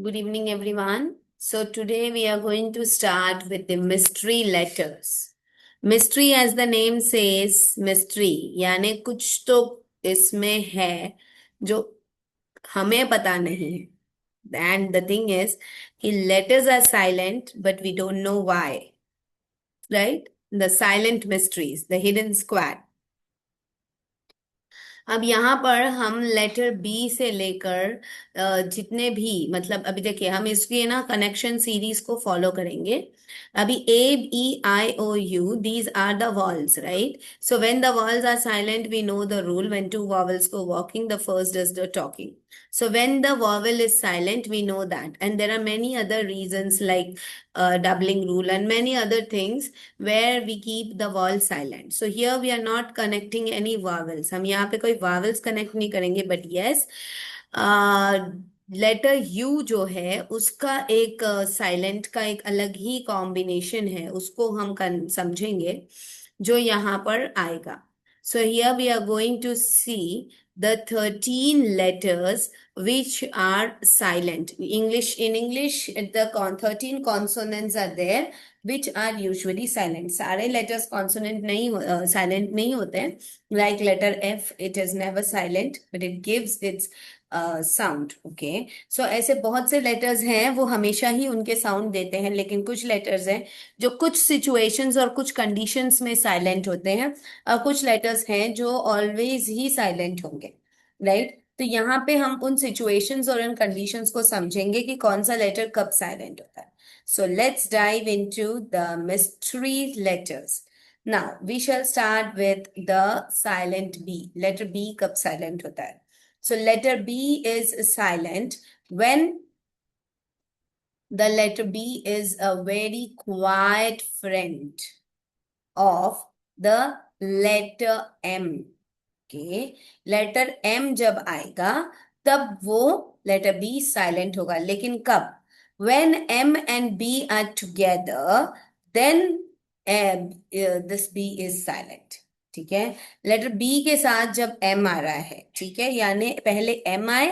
Good evening, everyone. So, today we are going to start with the mystery letters. Mystery, as the name says, mystery, यानी कुछ तो इसमें है जो हमें पता नहीं है. And the thing is, कि letters are silent, but we don't know why, right? The silent mysteries, the hidden squad. अब यहाँ पर हम लेटर बी से लेकर जितने भी मतलब अभी देखिए हम इसकी ना कनेक्शन सीरीज को फॉलो करेंगे. अभी A E I O U these are the vowels, right? So when the vowels are silent we know the rule. When two vowels go walking, the first does the talking. So when the vowel is silent, we know that. And there are many other reasons like doubling rule and many other things where we keep the vowel silent. So here we are not connecting any vowels. हम यहाँ पे कोई vowels connect नहीं करेंगे, but yes, letter you जो है उसका एक साइलेंट का एक अलग ही कॉम्बिनेशन है, उसको हम समझेंगे जो यहाँ पर आएगा. So here we are going to see the 13 letters which are silent. In English, the 13 consonants are there which are usually silent. सारे letters consonant नहीं silent नहीं होते हैं. Like letter F, it is never silent, but it gives its sound. Okay, so ऐसे बहुत से letters हैं वो हमेशा ही उनके साउंड देते हैं, लेकिन कुछ लेटर्स हैं जो कुछ सिचुएशंस और कुछ कंडीशंस में साइलेंट होते हैं, और कुछ लेटर्स हैं जो ऑलवेज ही साइलेंट होंगे, राइट? तो यहाँ पे हम उन सिचुएशंस और उन कंडीशंस को समझेंगे कि कौन सा लेटर कब साइलेंट होता है. So let's dive into the mystery letters. Now we shall start with the silent B. Letter B कब साइलेंट होता है? So letter B is silent when the letter B is a very quiet friend of the letter M. Okay, letter M जब आएगा तब वो letter B silent होगा. लेकिन कब? When M and B are together, then this B is silent. ठीक है, letter B के साथ जब एम आ रहा है, ठीक है, यानी पहले एम आए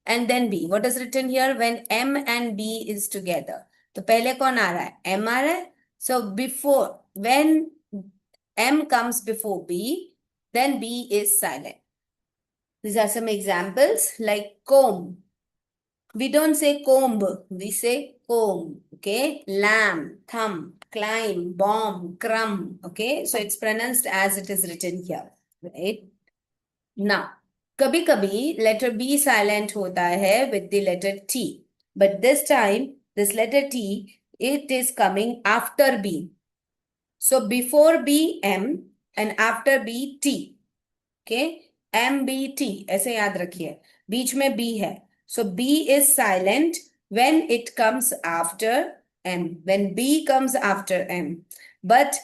and then B. What is written here? When M and B is together. तो पहले कौन आ रहा है? एम आ रहा है. So before, when M comes before B, then B is silent. These are some examples like comb. We don't say comb, we say comb. Okay, lamb, thumb, climb, bomb, crumb. Okay, so it's pronounced as it is written here, right? Now, कभी कभी letter B silent होता है with the letter T, but this time this letter T, it is coming after B. So before B M and after B T. Okay, M B T ऐसे याद रखिए, बीच में B है. So B is silent when it comes after M, when B comes after M. But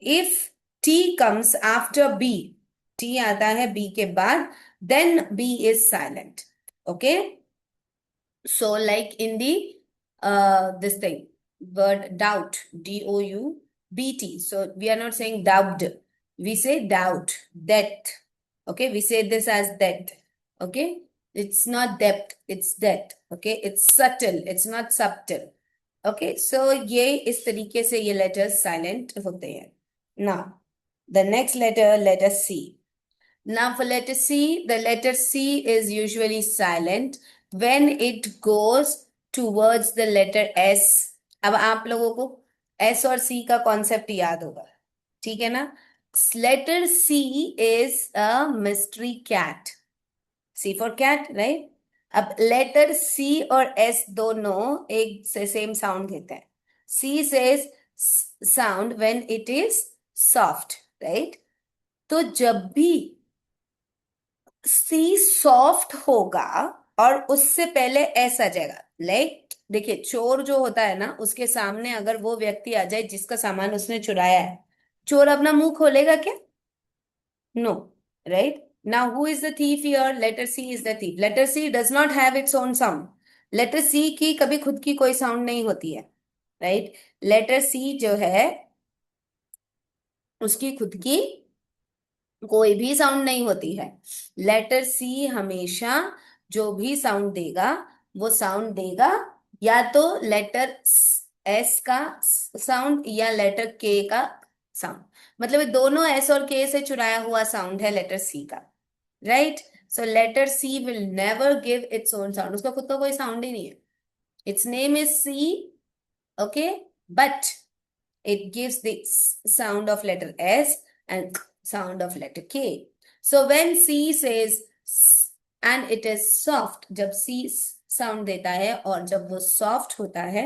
if T comes after B, T आता है B के बाद, then B is silent. Okay, so like in the this thing word doubt, DOUBT. So we are not saying doubted, we say doubt, that. Okay, we say this as that. Okay, it's not depth, it's that. Okay, it's subtle, it's not subtle. Okay, so ये इस तरीके से ये letters silent होते हैं. Now the next letter C. Now for letter C, the letter C is usually silent when it goes towards the letter S. अब आप लोगों को S और C का कॉन्सेप्ट याद होगा, ठीक है ना? Letter C is a mystery cat. C for cat, right? अब letter C और S दोनों एक से सेम साउंड देते हैं. C says sound when it is soft, right? तो जब भी C सॉफ्ट होगा और उससे पहले S आ जाएगा. लाइक देखिए, चोर जो होता है ना, उसके सामने अगर वो व्यक्ति आ जाए जिसका सामान उसने चुराया है, चोर अपना मुंह खोलेगा क्या? No, right? Now who is the thief here? Letter C is the thief. Letter C does not have its own sound. Letter C की कभी खुद की कोई साउंड नहीं होती है, राइट? लेटर सी जो है उसकी खुद की कोई भी साउंड नहीं होती है. लेटर सी हमेशा जो भी साउंड देगा वो साउंड देगा या तो लेटर एस का साउंड या लेटर के का साउंड, मतलब ये दोनों एस और के से चुराया हुआ साउंड है लेटर सी का, right? So letter C will never give its own sound, उसका खुद का कोई साउंड ही नहीं है. Its name is C, okay, but it gives the sound of letter S and sound of letter K. So when C says and it is soft, जब C sound देता है और जब वो सॉफ्ट होता है,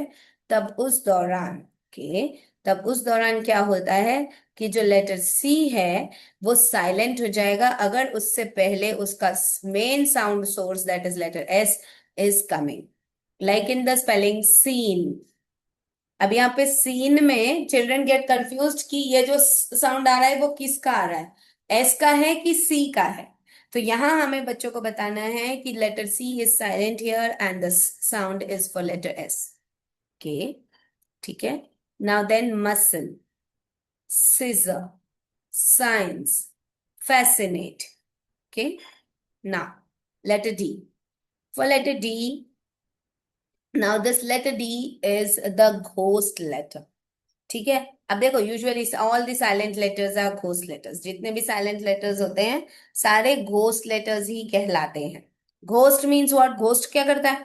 तब उस दौरान के तब उस दौरान क्या होता है कि जो लेटर C है वो साइलेंट हो जाएगा अगर उससे पहले उसका main sound source that is letter S is coming, like in the spelling scene. अब यहाँ पे सीन में चिल्ड्रन गेट कंफ्यूज्ड कि ये जो साउंड आ रहा है वो किसका आ रहा है, एस का है कि सी का है. तो यहाँ हमें बच्चों को बताना है कि letter C is silent here and the sound is for letter S. Okay, ठीक है. Now then muscle, scissor, science, fascinate. Okay, now letter D. For letter D, now this letter D is the ghost letter. ठीक है. अब देखो, usually all the silent letters are ghost letters, जितने भी silent letters होते हैं सारे ghost letters ही कहलाते हैं. Ghost means what? घोस्ट क्या करता है?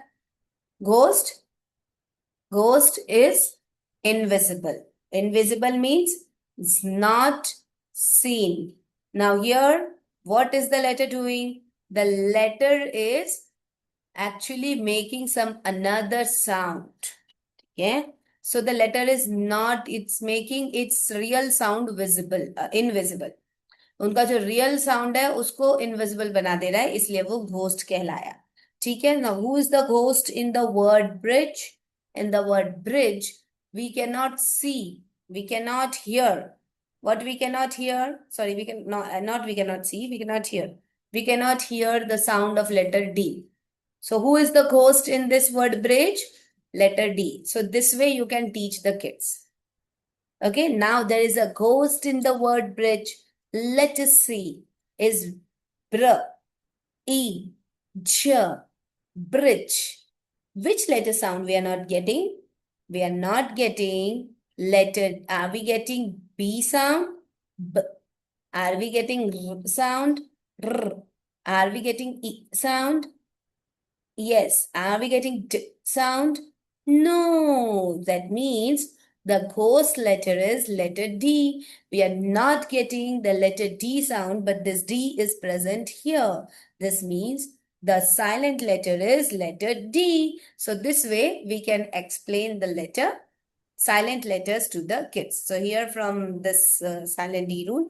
Ghost ghost is invisible. Invisible means not seen. Now here, what is the letter doing? The letter is actually making some another sound. Yeah. So the letter is not, it's making its real sound visible, invisible. उनका जो real sound है उसको invisible बना दे रहा है, इसलिए वो ghost कहलाया. ठीक है ना. Who is the ghost in the word bridge? In the word bridge we can not see, we can not hear. What we cannot hear? Sorry, we can not we cannot see, we cannot hear. We cannot hear the sound of letter D. So who is the ghost in this word bridge? Letter D. So this way you can teach the kids. Okay, now there is a ghost in the word bridge. Let us see. Is br, e, j, bridge. Which letter sound we are not getting? We are not getting letter. Are we getting B sound? B. Are we getting R sound? R. Are we getting E sound? Yes. Are we getting D sound? No. That means the ghost letter is letter D. We are not getting the letter D sound, but this D is present here. This means the silent letter is letter D. So this way we can explain the letter, silent letters to the kids. So here from this silent D rule,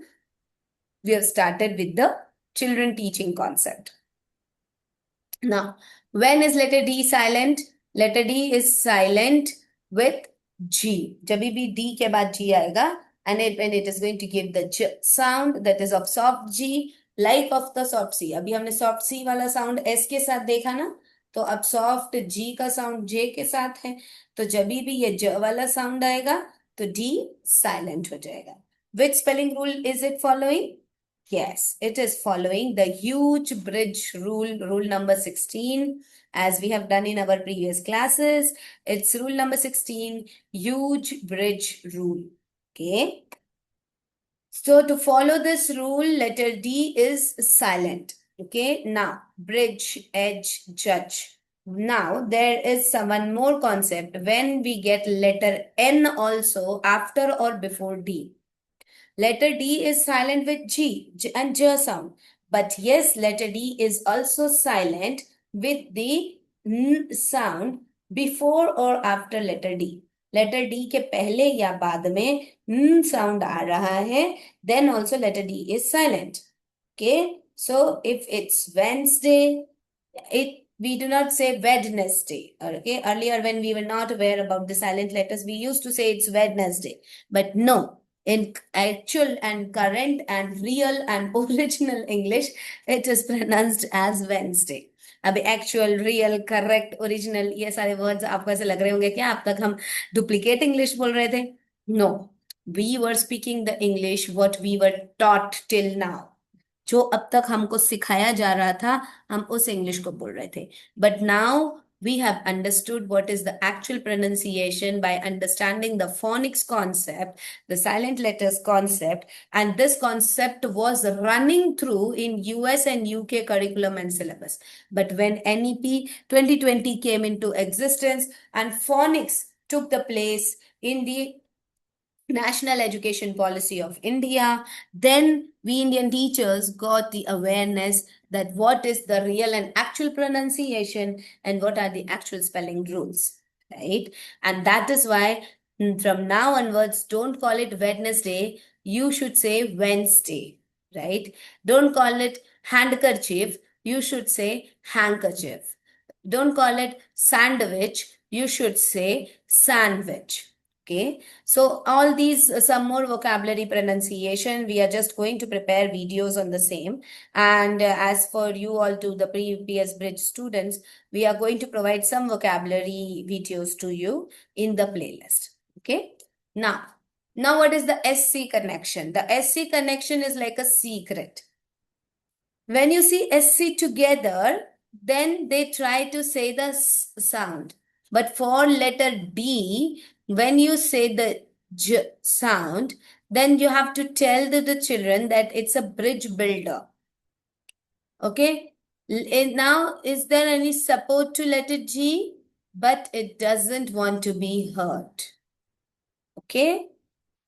we have started with the children teaching concept. Now, when is letter D silent? Letter D is silent with G. जब भी D के बाद G आएगा, and when it is going to give the J sound, that is of soft G, like of the soft C. अभी हमने soft C वाला sound S के साथ देखा ना, तो अब soft G का sound J के साथ है, तो जब भी ये J वाला sound आएगा, तो D silent हो जाएगा. Which spelling rule is it following? Yes, it is following the huge bridge rule, rule number 16, as we have done in our previous classes. It's rule number 16, huge bridge rule. Okay. So to follow this rule, letter D is silent. Okay. Now, bridge, edge, judge. Now, there is one more concept. When we get letter N also after or before D. Letter D is silent with G and J sound. But yes, letter D is also silent with the N sound before or after letter D. Letter D के पहले या बाद में N sound आ रहा है, then also letter D is silent. Okay, so if it's Wednesday, we do not say Wednesday. Okay, earlier when we were not aware about the silent letters, we used to say it's Wednesday. But no, in actual and current and real and original English, it is pronounced as Wednesday. अभी actual, real, correct, original, ये सारे words आपको ऐसे लग रहे होंगे क्या अब तक हम डुप्लीकेट इंग्लिश बोल रहे थे? No, we were speaking the English what we were taught till now. जो अब तक हमको सिखाया जा रहा था, हम उस इंग्लिश को बोल रहे थे. But now we have understood what is the actual pronunciation by understanding the phonics concept, the silent letters concept, and this concept was running through in US and UK curriculum and syllabus. But when NEP 2020 came into existence and phonics took the place in the National Education Policy of India, then we Indian teachers got the awareness that what is the real and actual pronunciation and what are the actual spelling rules, right? And that is why from now onwards, don't call it Wednesday, you should say Wednesday, right? Don't call it handkerchief, you should say handkerchief. Don't call it sandwich, you should say sandwich. Okay, so all these some more vocabulary pronunciation, we are just going to prepare videos on the same. And as for you all to the previous bridge students, we are going to provide some vocabulary videos to you in the playlist. Okay, now what is the SC connection? The SC connection is like a secret. When you see SC together, then they try to say the sound. But for letter D, when you say the J sound, then you have to tell the children that it's a bridge builder. Okay? Now, is there any support to letter G? But it doesn't want to be heard. Okay?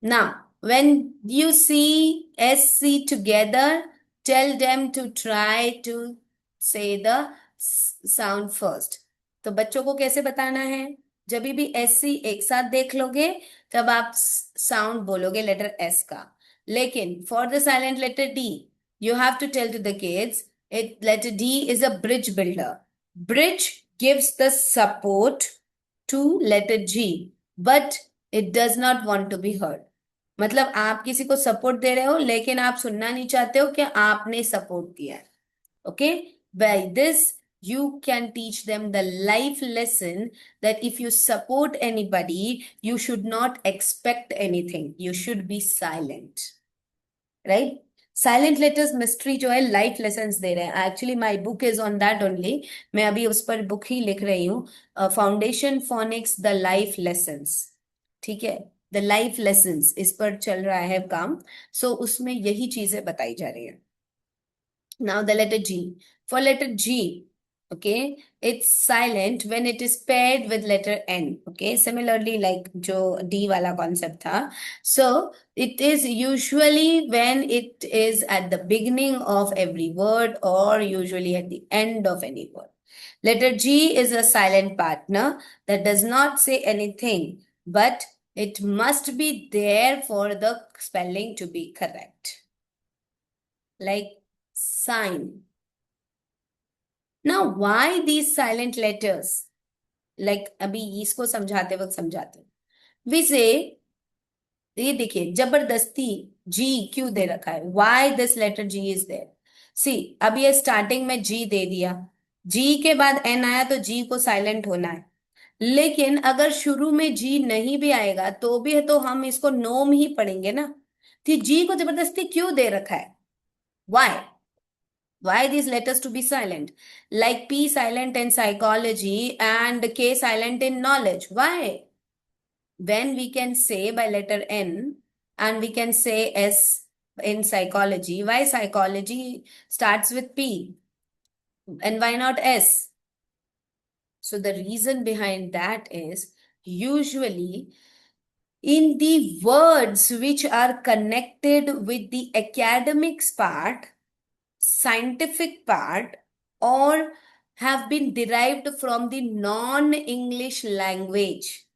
Now, when you see SC together, tell them to try to say the sound first. तो बच्चों को कैसे बताना है? जब भी SC एक साथ देख लोगे तब आप साउंड बोलोगे लेटर S का. लेकिन for the silent letter D, you have to tell to the kids, letter D is a bridge builder. Bridge gives the support to letter G, but it does not want to be heard. मतलब आप किसी को support दे रहे हो लेकिन आप सुनना नहीं चाहते हो कि आपने सपोर्ट दिया है. Okay, by this you can teach them the life lesson that if you support anybody, you should not expect anything. You should be silent. Right? Silent letters mystery जो है लाइफ लेसन्स दे रहे हैं. Actually my book is on that only. मैं अभी उस पर book ही लिख रही हूँ. Foundation phoenix the life lessons. ठीक है, द लाइफ लेसन्स इस पर चल रहा है काम. सो उसमें यही चीजें बताई जा रही है. Now the letter G. For letter G, okay, it's silent when it is paired with letter N. Okay, similarly like जो D वाला concept था. So it is usually when it is at the beginning of every word or usually at the end of any word. Letter G is a silent partner that does not say anything, but it must be there for the spelling to be correct. Like sign. Now, why these silent letters? Like अभी इसको समझाते वक्त समझाते हैं. We say, ये देखिए जबरदस्ती G क्यों दे रखा है? Why this letter G is there? See, अब ये स्टार्टिंग में G दे दिया, G के बाद N आया तो G को साइलेंट होना है. लेकिन अगर शुरू में G नहीं भी आएगा तो भी है तो हम इसको नोम ही पढ़ेंगे ना. तो G को जबरदस्ती क्यों दे रखा है? Why? Why these letters to be silent? Like P silent in psychology and K silent in knowledge. Why? When we can say by letter N and we can say S in psychology, why psychology starts with P? And why not S? So the reason behind that is usually in the words which are connected with the academics part, scientific part, or have been derived from the non-English language.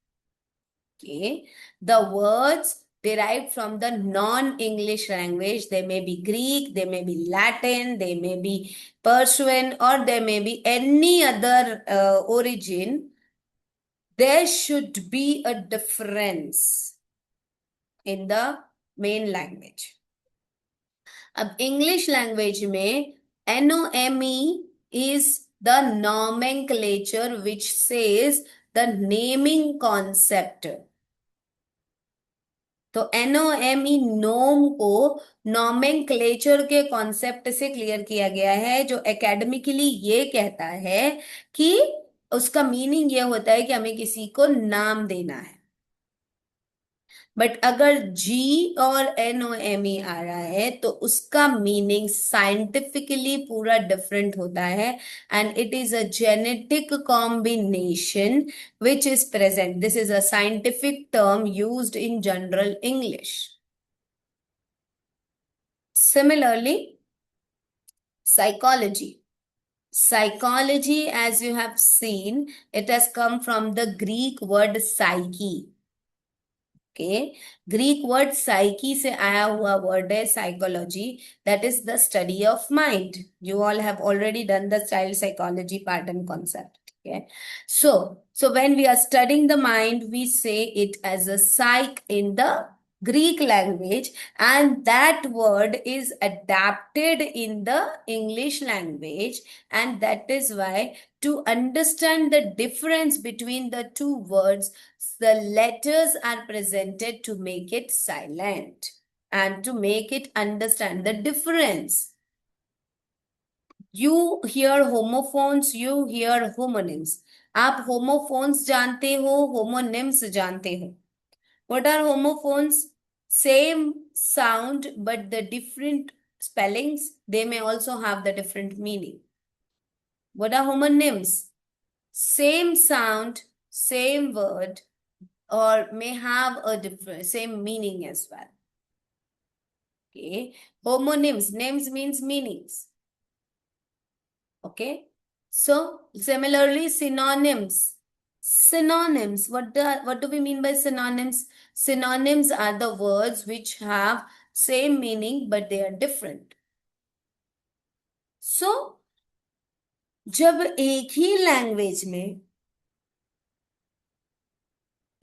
Okay, the words derived from the non-English language, they may be Greek, they may be Latin, they may be Persian, or they may be any other origin. There should be a difference in the main language. अब English language में NOME is the nomenclature which says the naming concept. तो NOME नोम को nomenclature के concept से clear किया गया है जो एकेडमिकली ये कहता है कि उसका मीनिंग ये होता है कि हमें किसी को नाम देना है। बट अगर जी और NOME आ रहा है तो उसका मीनिंग साइंटिफिकली पूरा डिफरेंट होता है, and it is a genetic combination which is present. This is a scientific term used in general English. Similarly, psychology. Psychology, as you have seen, it has come from the Greek word psyche. Okay, Greek word psyche से आया हुआ word है psychology, that is the study of mind. You all have already done the child psychology part and concept. Okay, so when we are studying the mind, we say it as a psych in the Greek language, and that word is adapted in the English language, and that is why, to understand the difference between the two words, the letters are presented to make it silent and to make it understand the difference. You hear homophones, you hear homonyms. आप homophones जानते हो, homonyms जानते हो. What are homophones? Same sound but the different spellings. They may also have the different meaning. What are homonyms? Same sound, same word, or may have a different same meaning as well. Okay, homonyms, names means meanings. Okay, so similarly synonyms. Synonyms, what do we mean by synonyms? Synonyms are the words which have same meaning but they are different. So जब एक ही language में,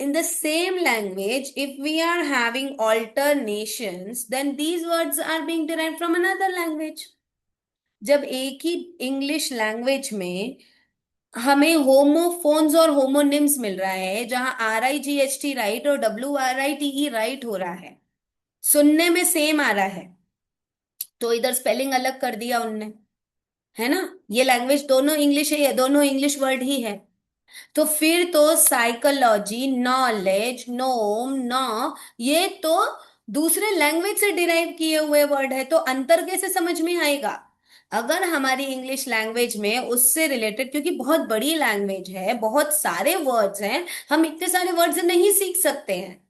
in the same language, if we are having alternations, then these words are being derived from another language. जब एक ही English language में हमें homophones और homonyms मिल रहा है, जहां RIGHT राइट और WRITE राइट हो रहा है, सुनने में सेम आ रहा है, तो इधर स्पेलिंग अलग कर दिया उनने, है ना? ये लैंग्वेज दोनों इंग्लिश है, ये दोनों इंग्लिश वर्ड ही है। तो फिर तो साइकोलॉजी, नॉलेज, नोम, नॉ, ये तो दूसरे लैंग्वेज से डिराइव किए हुए वर्ड है, तो अंतर कैसे समझ में आएगा? अगर हमारी इंग्लिश लैंग्वेज में उससे रिलेटेड, क्योंकि बहुत बड़ी लैंग्वेज है, बहुत सारे वर्ड्स हैं, हम इतने सारे वर्ड्स नहीं सीख सकते हैं।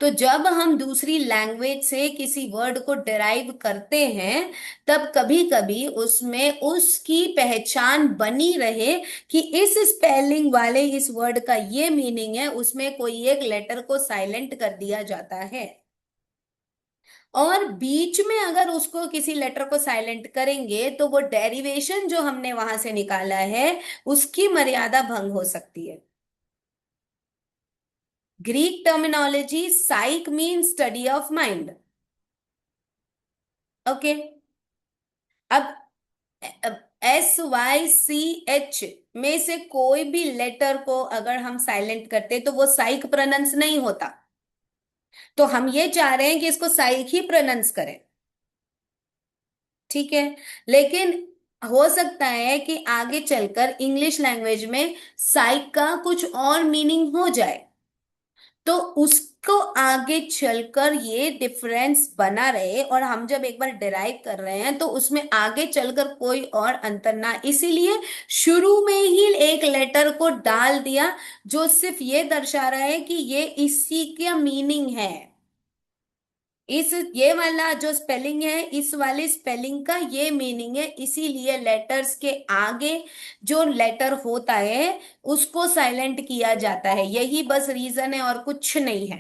तो जब हम दूसरी लैंग्वेज से किसी वर्ड को डिराइव करते हैं, तब कभी कभी उसमें उसकी पहचान बनी रहे कि इस स्पेलिंग वाले इस वर्ड का ये मीनिंग है, उसमें कोई एक लेटर को साइलेंट कर दिया जाता है, और बीच में अगर उसको किसी लेटर को साइलेंट करेंगे तो वो डेरिवेशन जो हमने वहां से निकाला है उसकी मर्यादा भंग हो सकती है। Greek terminology, psych mean study of mind. Okay, अब SYCH में से कोई भी लेटर को अगर हम साइलेंट करते तो वो साइक प्रोनंस नहीं होता, तो हम ये चाह रहे हैं कि इसको साइक ही प्रोनंस करें, ठीक है? लेकिन हो सकता है कि आगे चलकर इंग्लिश लैंग्वेज में साइक का कुछ और मीनिंग हो जाए, तो उसको आगे चलकर ये डिफरेंस बना रहे, और हम जब एक बार डिराइव कर रहे हैं तो उसमें आगे चलकर कोई और अंतर ना, इसीलिए शुरू में ही एक लेटर को डाल दिया जो सिर्फ ये दर्शा रहा है कि ये इसी का मीनिंग है। इस ये वाला जो स्पेलिंग है, इस वाली स्पेलिंग का ये मीनिंग है, इसीलिए लेटर्स के आगे जो लेटर होता है उसको साइलेंट किया जाता है। यही बस रीजन है और कुछ नहीं है।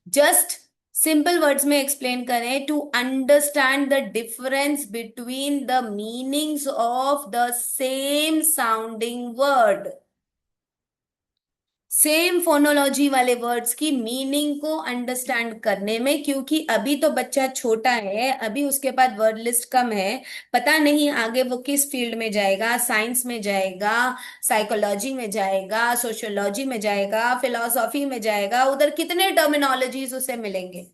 जस्ट सिंपल वर्ड्स में एक्सप्लेन करें, to understand the difference between the meanings of the same sounding word, same phonology वाले वर्ड्स की मीनिंग को अंडरस्टैंड करने में, क्योंकि अभी तो बच्चा छोटा है, अभी उसके पास वर्ड लिस्ट कम है, पता नहीं आगे वो किस फील्ड में जाएगा, साइंस में जाएगा, साइकोलॉजी में जाएगा, सोशियोलॉजी में जाएगा, फिलॉसफी में जाएगा, उधर कितने टर्मिनोलॉजीज उसे मिलेंगे,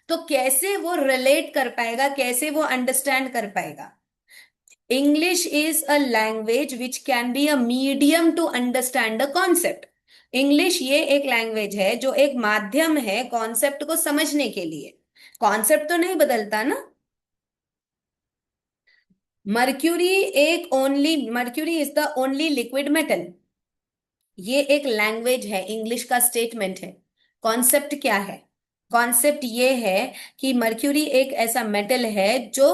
तो कैसे वो रिलेट कर पाएगा, कैसे वो अंडरस्टैंड कर पाएगा? English is a language which can be a medium to understand the concept. English ये एक लैंग्वेज है जो एक माध्यम है कॉन्सेप्ट को समझने के लिए। कॉन्सेप्ट तो नहीं बदलता ना। Mercury mercury is the only liquid metal. ये एक लैंग्वेज है, इंग्लिश का स्टेटमेंट है। कॉन्सेप्ट क्या है? कॉन्सेप्ट ये है कि मर्क्यूरी एक ऐसा मेटल है जो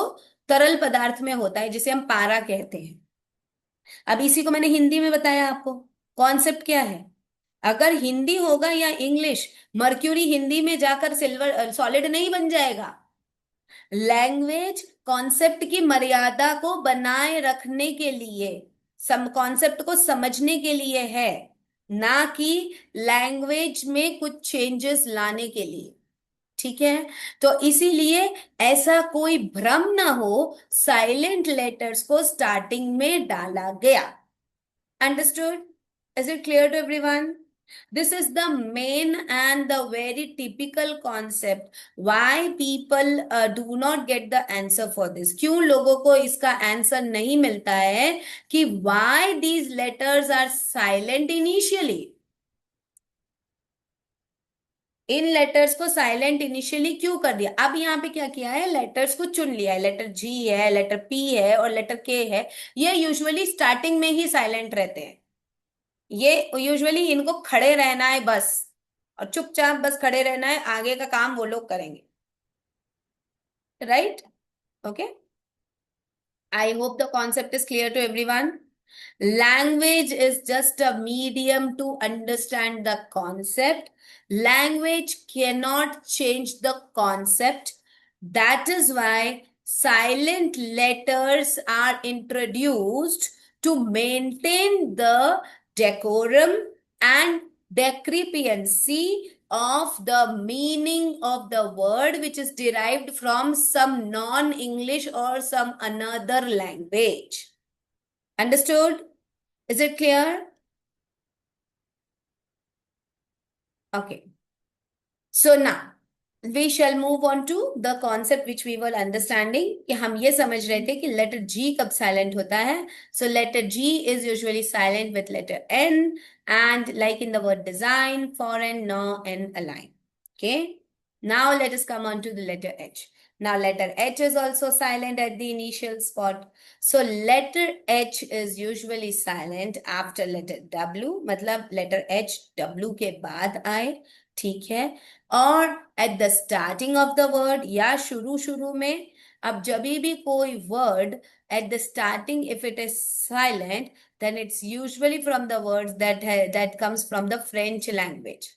तरल पदार्थ में होता है, जिसे हम पारा कहते हैं। अब इसी को मैंने हिंदी में बताया आपको। कॉन्सेप्ट क्या है? अगर हिंदी होगा या इंग्लिश, मर्क्यूरी हिंदी में जाकर सिल्वर सॉलिड नहीं बन जाएगा। लैंग्वेज कॉन्सेप्ट की मर्यादा को बनाए रखने के लिए, सम कॉन्सेप्ट को समझने के लिए है, ना कि लैंग्वेज में कुछ चेंजेस लाने के लिए। ठीक है? तो इसीलिए ऐसा कोई भ्रम ना हो, साइलेंट लेटर्स को स्टार्टिंग में डाला गया। Understood? Is it clear to everyone? This is the main and the very typical concept why people do not get the answer for this. क्यों लोगों को इसका आंसर नहीं मिलता है कि why these letters are silent initially? In letters को silent initially क्यों कर दिया? अब यहाँ पे क्या किया है, लेटर्स को चुन लिया है। लेटर जी है, लेटर पी है और लेटर के है। ये यूजुअली स्टार्टिंग में ही साइलेंट रहते हैं। ये यूजुअली इनको खड़े रहना है बस, और चुपचाप बस खड़े रहना है, आगे का काम वो लोग करेंगे। Right? Okay, I hope the concept is clear to everyone. Language is just a medium to understand the concept. Language cannot change the concept. That is why silent letters are introduced to maintain the decorum and discrepancy of the meaning of the word which is derived from some non-English or some another language. Understood? Is it clear? Okay. So now we shall move on to the concept which we were understanding कि हम ये समझ रहे थे कि letter G कब silent होता है. So letter G is usually silent with letter N, and like in the word design, foreign, no, and align. Okay. Now let us come on to the letter H. Now letter H is also silent at the initial spot. So letter H is usually silent after letter W. मतलब letter H W के बाद आए. ठीक है? और at the starting of the word, या शुरू शुरू में। अब जब भी कोई word at the starting if it is silent, then it's usually from the words that comes from the French language.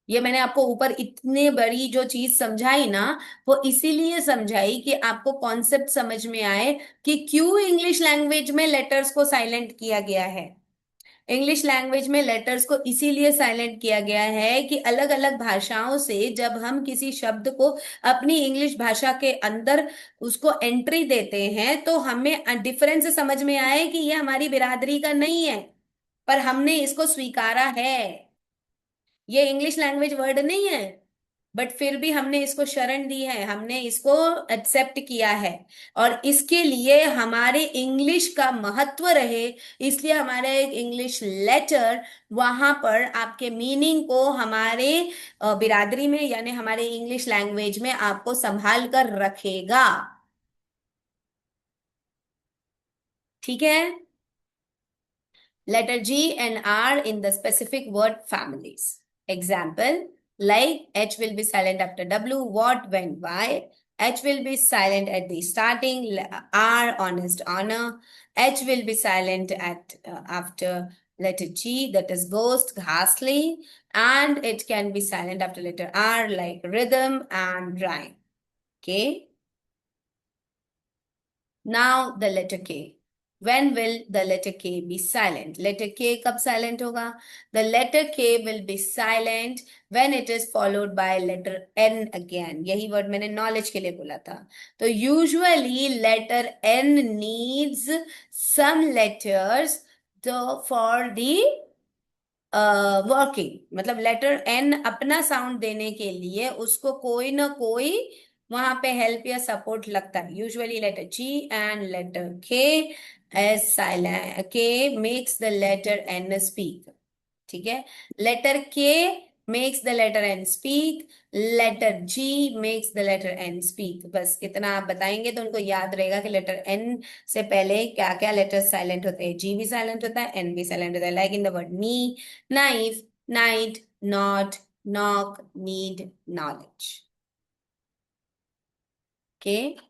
ये मैंने आपको ऊपर इतने बड़ी जो चीज समझाई ना, वो इसीलिए समझाई कि आपको कॉन्सेप्ट समझ में आए कि क्यों इंग्लिश लैंग्वेज में लेटर्स को साइलेंट किया गया है। इंग्लिश लैंग्वेज में लेटर्स को इसीलिए साइलेंट किया गया है कि अलग अलग भाषाओं से जब हम किसी शब्द को अपनी इंग्लिश भाषा के अंदर उसको एंट्री देते हैं, तो हमें डिफरेंस समझ में आए कि ये हमारी बिरादरी का नहीं है, पर हमने इसको स्वीकारा है। ये इंग्लिश लैंग्वेज वर्ड नहीं है, बट फिर भी हमने इसको शरण दी है, हमने इसको एक्सेप्ट किया है। और इसके लिए हमारे इंग्लिश का महत्व रहे, इसलिए हमारे एक इंग्लिश लेटर वहां पर आपके मीनिंग को हमारे बिरादरी में, यानी हमारे इंग्लिश लैंग्वेज में आपको संभाल कर रखेगा। ठीक है? Letter G and R in the specific word families. Example, like H will be silent after W, what, when, why. H will be silent at the starting, R, honest, honor. H will be silent at after letter G, that is ghost, ghastly. And it can be silent after letter R, like rhythm and rhyme. Okay. Now the letter K. When will the letter K be silent? Letter K कब silent होगा? The letter K will be silent when it is followed by letter N again. यही word मैंने knowledge के लिए बोला था. तो usually letter N needs some letters for the working, मतलब लेटर एन अपना साउंड देने के लिए उसको कोई ना कोई वहां पे हेल्प या सपोर्ट लगता है. Usually letter G and letter K as silent. K makes the letter N speak. ठीक है. Letter K makes the letter N speak. Letter G makes the letter N speak. बस इतना आप बताएंगे तो उनको याद रहेगा कि लेटर एन से पहले क्या क्या लेटर साइलेंट होते हैं. जी भी साइलेंट होता है, एन भी साइलेंट होता है. Like in the word knee, knife, night, not, knock, need, knowledge. Okay.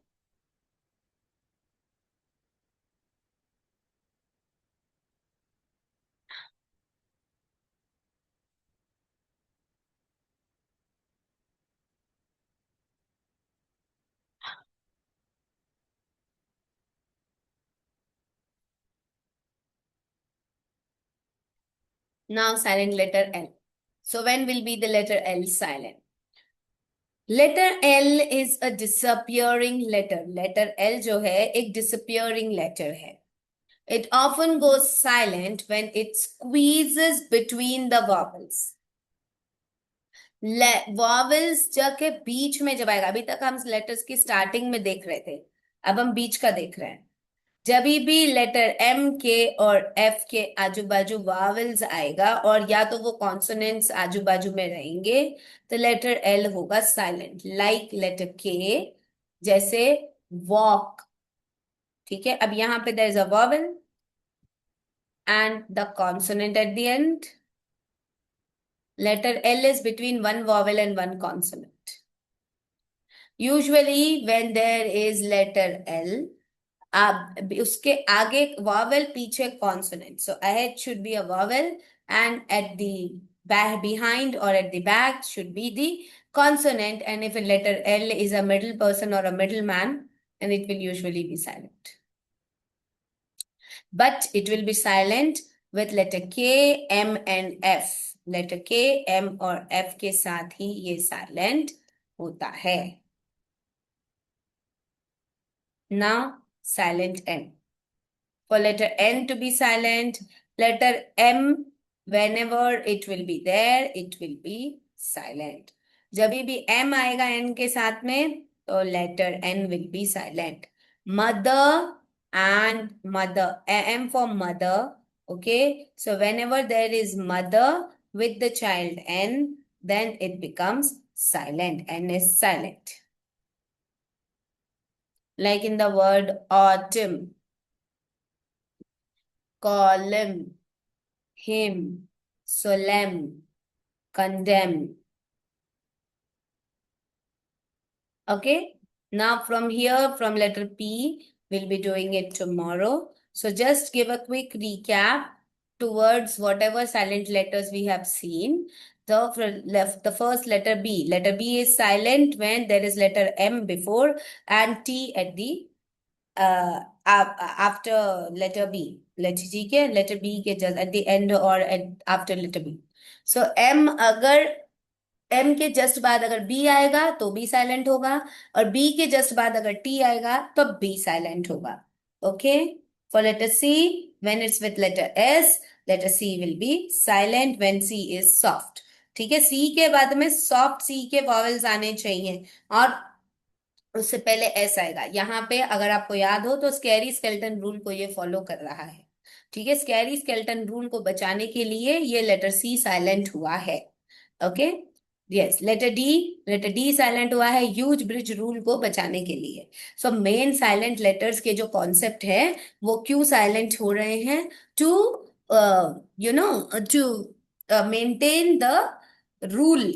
Now silent letter L. So when will be the letter L silent? Letter L is a disappearing letter. Letter L जो है एक disappearing letter है. It often goes silent when it squeezes between the vowels. Vowels के बीच में जब आएगा. अभी तक हम लेटर्स की स्टार्टिंग में देख रहे थे, अब हम बीच का देख रहे हैं. जब भी लेटर एम के और एफ के आजू बाजू वावल्स आएगा और या तो वो कॉन्सोनेंट्स आजू बाजू में रहेंगे तो लेटर एल होगा साइलेंट. लाइक लेटर के, जैसे वॉक. ठीक है. अब यहां पे there is a vowel and the consonant at the end. Letter L is between one vowel and one consonant. Usually when there is letter L, अब उसके आगे vowel पीछे consonant. So ahead should be a vowel and at the back, behind or at the back should be the consonant. And if a letter L is a middle person or a middleman, then it will usually be silent. But it will be silent with letter K, M and F. Letter K, M और F के साथ ही ये silent होता है. Now silent N. For letter N to be silent, letter M, whenever it will be there, it will be silent. जब भी M आएगा N के साथ में तो letter N will be silent. Mother and mother. M for mother. Okay. So whenever there is mother with the child N, then it becomes silent. N is silent. Like in the word autumn, column, hymn, solemn, condemn. Okay. Now from here, from letter P, we'll be doing it tomorrow. So just give a quick recap towards whatever silent letters we have seen. The first letter B. Letter B is silent when there is letter M before and T at the after letter B. Letter B के just at the end or after letter B. So M अगर M के just बाद अगर B आएगा तो B silent होगा और B के जस्ट बाद अगर T आएगा तो B साइलेंट होगा. Okay. For letter C, when it's with letter S, letter C will be silent when C is soft. ठीक है. C के बाद में soft C के vowels आने चाहिए और उससे पहले एस आएगा. यहाँ पे अगर आपको याद हो तो स्कैरी स्केलेटन रूल को ये फॉलो कर रहा है. ठीक है. स्कैरी स्केलेटन रूल को बचाने के लिए ये लेटर सी साइलेंट हुआ है. Okay. Yes. Letter D silent हुआ है ह्यूज ब्रिज रूल को बचाने के लिए. सो मेन साइलेंट लेटर्स के जो कॉन्सेप्ट है वो क्यों साइलेंट हो रहे हैं? To to maintain the rule.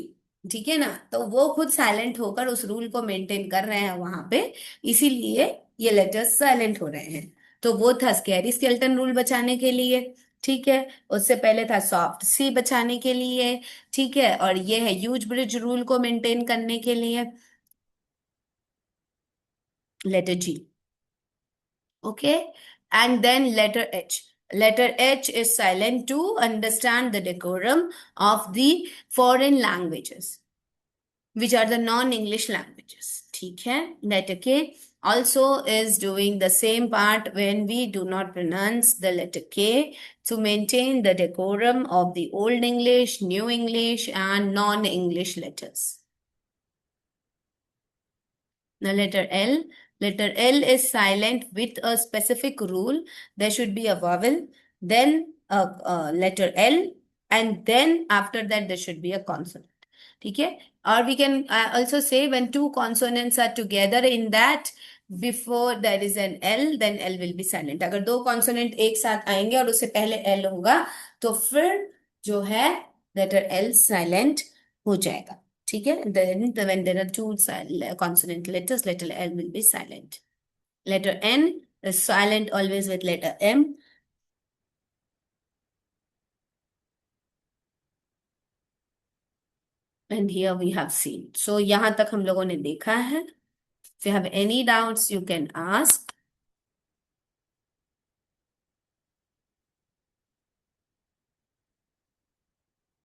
ठीक है ना. तो वो खुद साइलेंट होकर उस रूल को मेंटेन कर रहे हैं वहां पे, इसीलिए ये लेटर्स साइलेंट हो रहे हैं. तो वो था स्कैरी स्केलेटन रूल बचाने के लिए. ठीक है. उससे पहले था सॉफ्ट सी बचाने के लिए. ठीक है. और ये है ह्यूज ब्रिज रूल को मेंटेन करने के लिए. Letter G. Okay. And then letter H. Letter H is silent to understand the decorum of the foreign languages, which are the non-English languages. ठीक है. Letter K also is doing the same part when we do not pronounce the letter K to maintain the decorum of the Old English, New English, and non-English letters. Now letter L is silent with a specific rule. There should be a vowel, then a letter L, and then after that there should be a consonant. Okay? Or we can also say when two consonants are together in that, before there is an L, then L will be silent. अगर दो consonant एक साथ आएंगे और उससे पहले L होगा, तो फिर जो है letter L silent हो जाएगा. ठीक है? Then when there are two consonant letters, letter L will be silent. Letter N is silent always with letter M. And here we have seen. So यहाँ तक हम लोगों ने देखा है. If you have any doubts, you can ask.